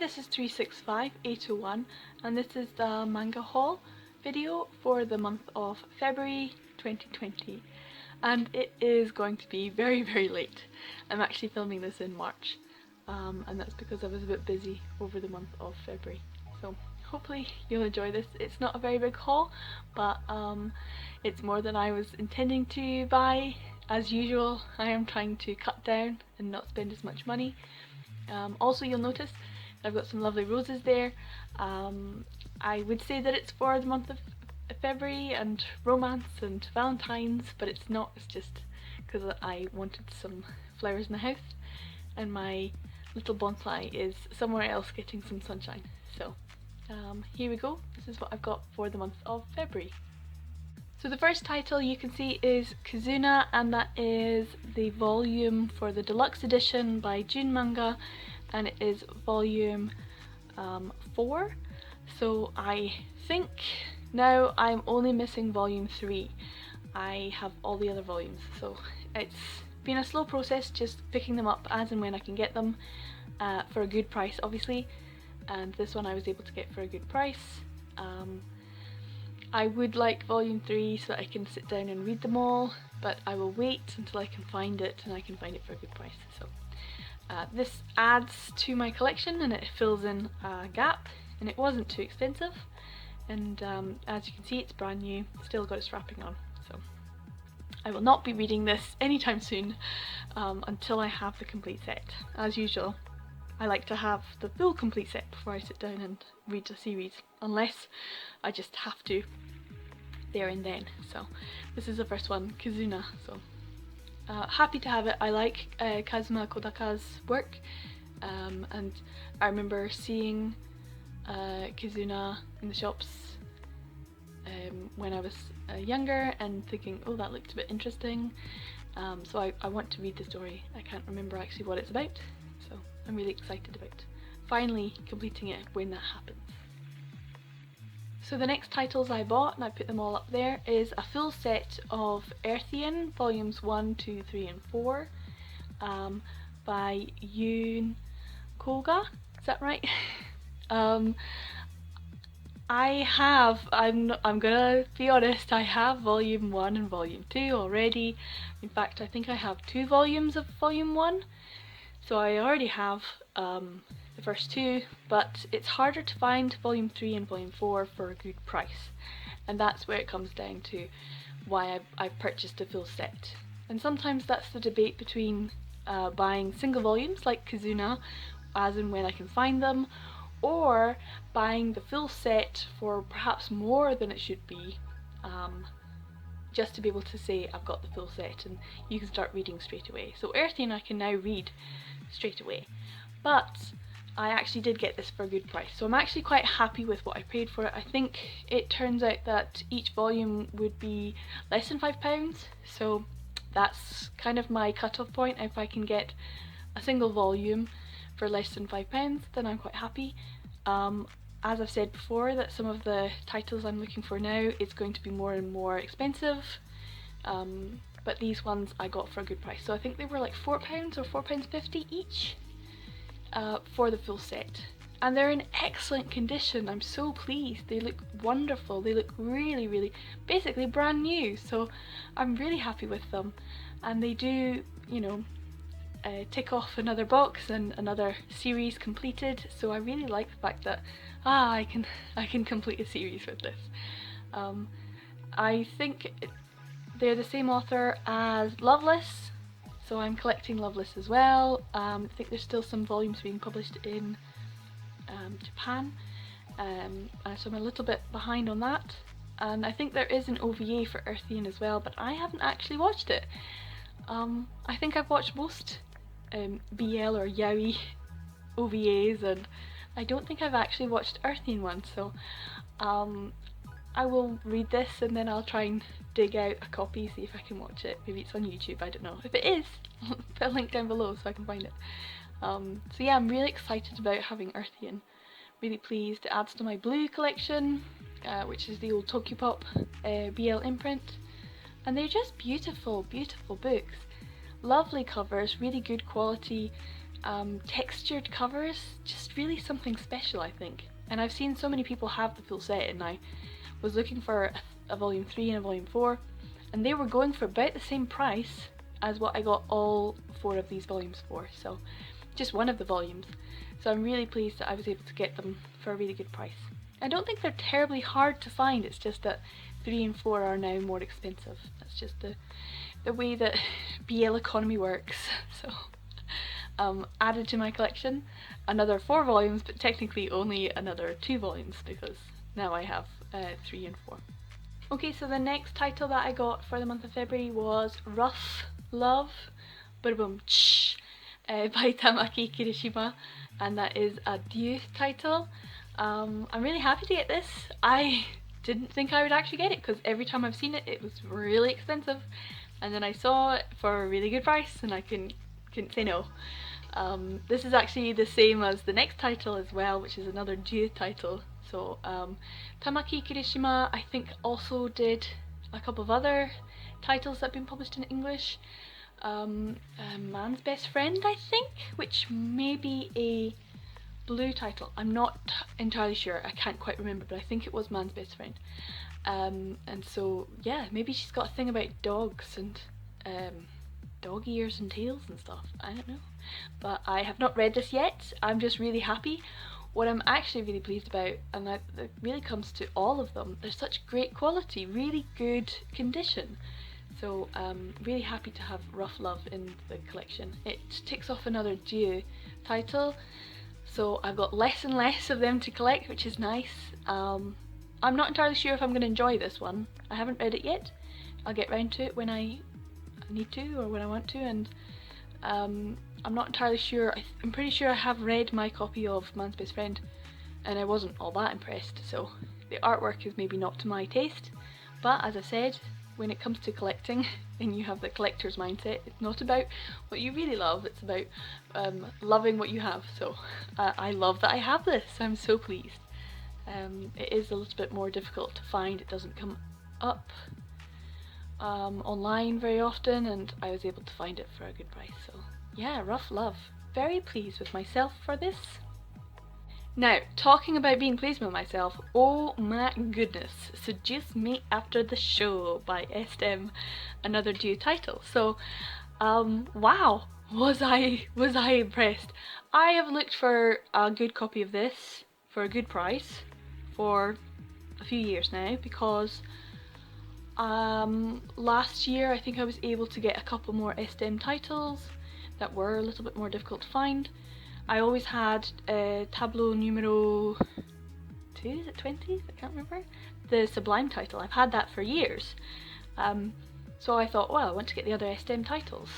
this is 365801 and this is the manga haul video for the month of February 2020, and it is going to be very late. I'm actually filming this in March, and that's because I was a bit busy over the month of February, so hopefully you'll enjoy this. It's not a very big haul, but it's more than I was intending to buy. As usual, I am trying to cut down and not spend as much money. Also, you'll notice I've got some lovely roses there. I would say that it's for the month of February and romance and Valentine's, but it's not. It's just because I wanted some flowers in the house and my little bonsai is somewhere else getting some sunshine. So here we go. This is what I've got for the month of February. So the first title you can see is Kizuna, and that is the volume for the deluxe edition by June Manga, and it is volume 4. So I think now I'm only missing volume 3. I have all the other volumes, so it's been a slow process just picking them up as and when I can get them for a good price, obviously, and this one I was able to get for a good price. I would like volume 3 so that I can sit down and read them all, but I will wait until I can find it, and I can find it for a good price. So this adds to my collection and it fills in a gap, and it wasn't too expensive, and as you can see it's brand new, still got its wrapping on. So I will not be reading this anytime soon until I have the complete set. As usual, I like to have the full complete set before I sit down and read a series, unless I just have to there and then. So this is the first one, Kizuna. So happy to have it. I like Kazuma Kodaka's work, and I remember seeing Kizuna in the shops when I was younger and thinking, oh, that looked a bit interesting, so I want to read the story. I can't remember actually what it's about, so I'm really excited about finally completing it when that happens. So the next titles I bought, and I put them all up there, is a full set of Earthian volumes 1, 2, 3 and 4 by Yoon Koga, is that right? I'm gonna be honest, I have volume 1 and volume 2 already. In fact, I think I have 2 volumes of volume 1, so I already have the first 2, but it's harder to find volume 3 and volume 4 for a good price, and that's where it comes down to why I've purchased a full set. And sometimes that's the debate between buying single volumes like Kizuna as and when I can find them, or buying the full set for perhaps more than it should be, just to be able to say I've got the full set and you can start reading straight away. So Earthian I can now read straight away, but I actually did get this for a good price, so I'm actually quite happy with what I paid for it. I think it turns out that each volume would be less than £5, so that's kind of my cut-off point. If I can get a single volume for less than £5, then I'm quite happy. As I've said before, that some of the titles I'm looking for now is going to be more and more expensive, but these ones I got for a good price. So I think they were like £4 or £4.50 each for the full set, and they're in excellent condition. I'm so pleased. They look wonderful. They look really basically brand new, so I'm really happy with them, and they do, you know, tick off another box and another series completed. So I really like the fact that I can complete a series with this. I think they're the same author as Loveless, so I'm collecting Loveless as well. I think there's still some volumes being published in Japan, so I'm a little bit behind on that. And I think there is an OVA for Earthian as well, but I haven't actually watched it. I think I've watched most BL or yaoi OVAs, and I don't think I've actually watched Earthian one, so I will read this and then I'll try and dig out a copy, see if I can watch it. Maybe it's on YouTube, I don't know. If it is, I'll put a link down below so I can find it. So yeah, I'm really excited about having Earthian. Really pleased. It adds to my blue collection, which is the old Tokyopop BL imprint, and they're just beautiful books. Lovely covers, really good quality, textured covers, just really something special, I think. And I've seen so many people have the full set, and I was looking for a volume 3 and a volume 4, and they were going for about the same price as what I got all 4 of these volumes for, so just one of the volumes. So I'm really pleased that I was able to get them for a really good price. I don't think they're terribly hard to find, it's just that 3 and 4 are now more expensive. That's just the way that BL economy works. So added to my collection another 4 volumes, but technically only another 2 volumes because now I have 3 and 4. Okay, so the next title that I got for the month of February was Ruff Love by Tamaki Kirishima, and that is a due title. I'm really happy to get this. I didn't think I would actually get it because every time I've seen it, it was really expensive, and then I saw it for a really good price and I couldn't say no. This is actually the same as the next title as well, which is another due title. So Tamaki Kirishima, I think, also did a couple of other titles that have been published in English. Man's Best Friend, I think, which may be a blue title. I'm not entirely sure, I can't quite remember, but I think it was Man's Best Friend. And so yeah, maybe she's got a thing about dogs and dog ears and tails and stuff, I don't know. But I have not read this yet, I'm just really happy. What I'm actually really pleased about, and that really comes to all of them, they're such great quality, really good condition. So really happy to have Ruff Love in the collection. It ticks off another due title, so I've got less and less of them to collect, which is nice. I'm not entirely sure if I'm going to enjoy this one. I haven't read it yet. I'll get round to it when I need to or when I want to, and I'm not entirely sure. I'm pretty sure I have read my copy of Man's Best Friend and I wasn't all that impressed, so the artwork is maybe not to my taste, but as I said, when it comes to collecting and you have the collector's mindset, it's not about what you really love, it's about loving what you have. So I love that I have this, I'm so pleased. It is a little bit more difficult to find, it doesn't come up online very often, and I was able to find it for a good price. So yeah, Ruff Love. Very pleased with myself for this. Now, talking about being pleased with myself, oh my goodness, Seduce Me After the Show by SM, another due title. So, wow, was I impressed. I have looked for a good copy of this for a good price for a few years now, because last year I think I was able to get a couple more SM titles that were a little bit more difficult to find. I always had Tableau numero 2, is it 20? I can't remember. The Sublime title, I've had that for years. So I thought, well, I want to get the other SM titles.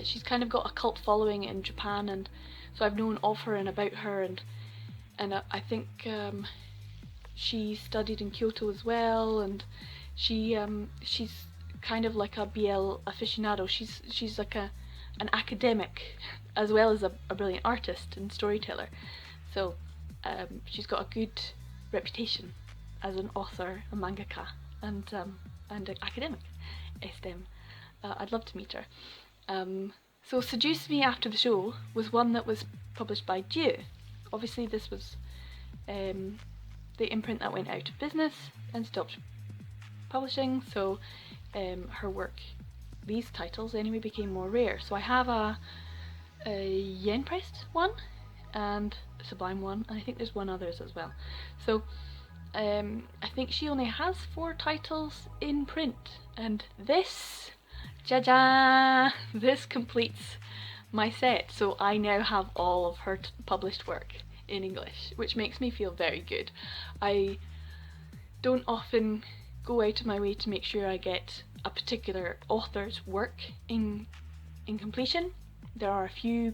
She's kind of got a cult following in Japan, and so I've known of her and about her, and I think she studied in Kyoto as well, and she's kind of like a BL aficionado. She's like an academic as well as a brilliant artist and storyteller. So she's got a good reputation as an author, a mangaka, and an academic. I'd love to meet her. So Seduce Me After the Show was one that was published by Due. Obviously this was the imprint that went out of business and stopped publishing, so her work, these titles anyway, became more rare. So I have a yen pressed one and a Sublime one, and I think there's one others as well. So I think she only has 4 titles in print, and this, ja-ja, this completes my set. So I now have all of her published work in English, which makes me feel very good. I don't often go out of my way to make sure I get a particular author's work in completion. There are a few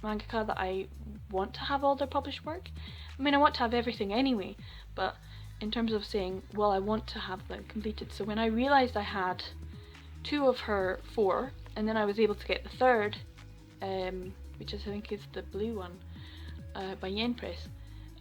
mangaka that I want to have all their published work. I mean, I want to have everything anyway, but in terms of saying, well, I want to have them completed. So when I realised I had 2 of her 4, and then I was able to get the 3rd, which I think is the blue one, by Yen Press,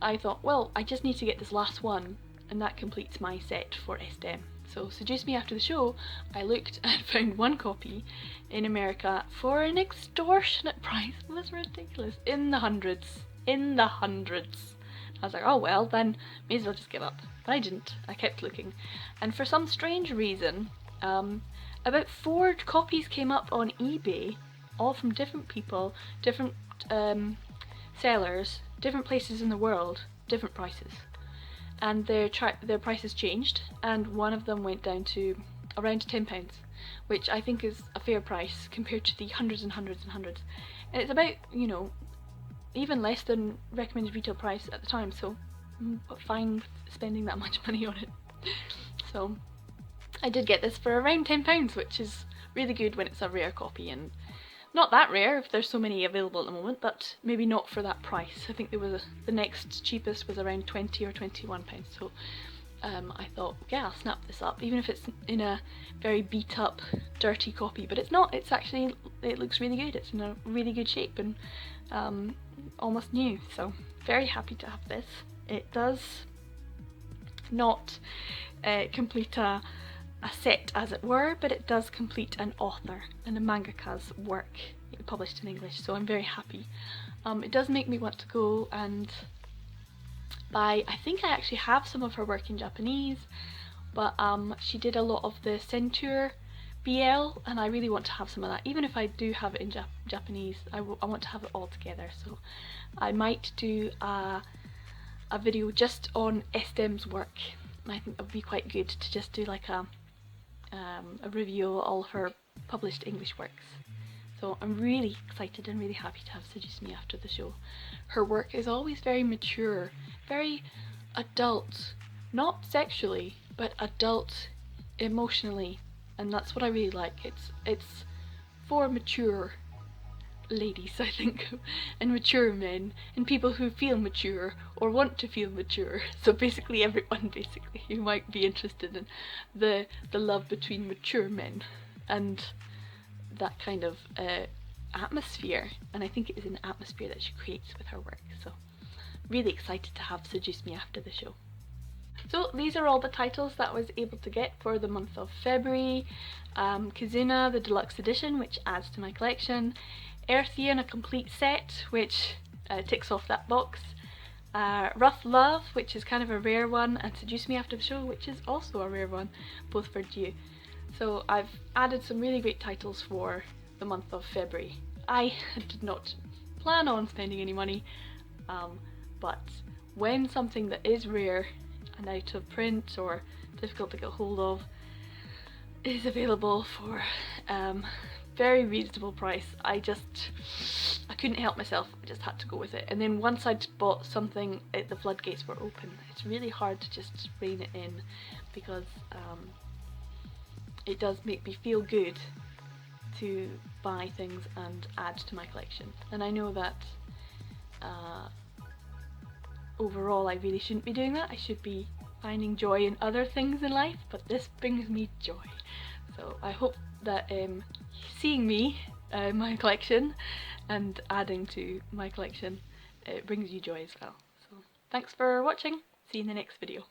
I thought, well, I just need to get this last one, and that completes my set for SM. So Seduce Me After the Show, I looked and found one copy in America for an extortionate price. It was ridiculous. In the hundreds. In the hundreds. I was like, oh well, then may as well just give up. But I didn't. I kept looking. And for some strange reason, about 4 copies came up on eBay, all from different people, different sellers, different places in the world, different prices. And their prices changed, and one of them went down to around £10, which I think is a fair price compared to the hundreds and hundreds and hundreds. And it's about, you know, even less than recommended retail price at the time, so I'm fine with spending that much money on it. So I did get this for around £10, which is really good when it's a rare copy, and not that rare if there's so many available at the moment, but maybe not for that price. I think there was the next cheapest was around £20 or £21, so I thought, yeah, I'll snap this up, even if it's in a very beat up, dirty copy, but it's not. It's actually, it looks really good. It's in a really good shape and almost new, so very happy to have this. It does not complete a set, as it were, but it does complete an author and a mangaka's work published in English, so I'm very happy. It does make me want to go and buy, I think I actually have some of her work in Japanese, but she did a lot of the Centaur BL, and I really want to have some of that. Even if I do have it in Japanese, I want to have it all together, so I might do a video just on Estem's work. I think that would be quite good to just do like a review of all her published English works. So I'm really excited and really happy to have Seduce Me After the Show. Her work is always very mature, very adult, not sexually, but adult emotionally, and that's what I really like. It's for mature ladies, I think, and mature men, and people who feel mature or want to feel mature. So basically everyone basically who might be interested in the love between mature men and that kind of atmosphere, and I think it is an atmosphere that she creates with her work. So really excited to have Seduce Me After the Show. So these are all the titles that I was able to get for the month of February. Kizuna, the deluxe edition, which adds to my collection. Earthian, a complete set, which ticks off that box. Ruff Love, which is kind of a rare one, and Seduce Me After the Show, which is also a rare one, both for due. So I've added some really great titles for the month of February. I did not plan on spending any money, but when something that is rare and out of print or difficult to get hold of is available for very reasonable price, I couldn't help myself. I just had to go with it. And then once I'd bought something, the floodgates were open. It's really hard to just rein it in, because it does make me feel good to buy things and add to my collection. And I know that overall I really shouldn't be doing that. I should be finding joy in other things in life, but this brings me joy. So I hope that seeing me, my collection, and adding to my collection, it brings you joy as well. So thanks for watching. See you in the next video.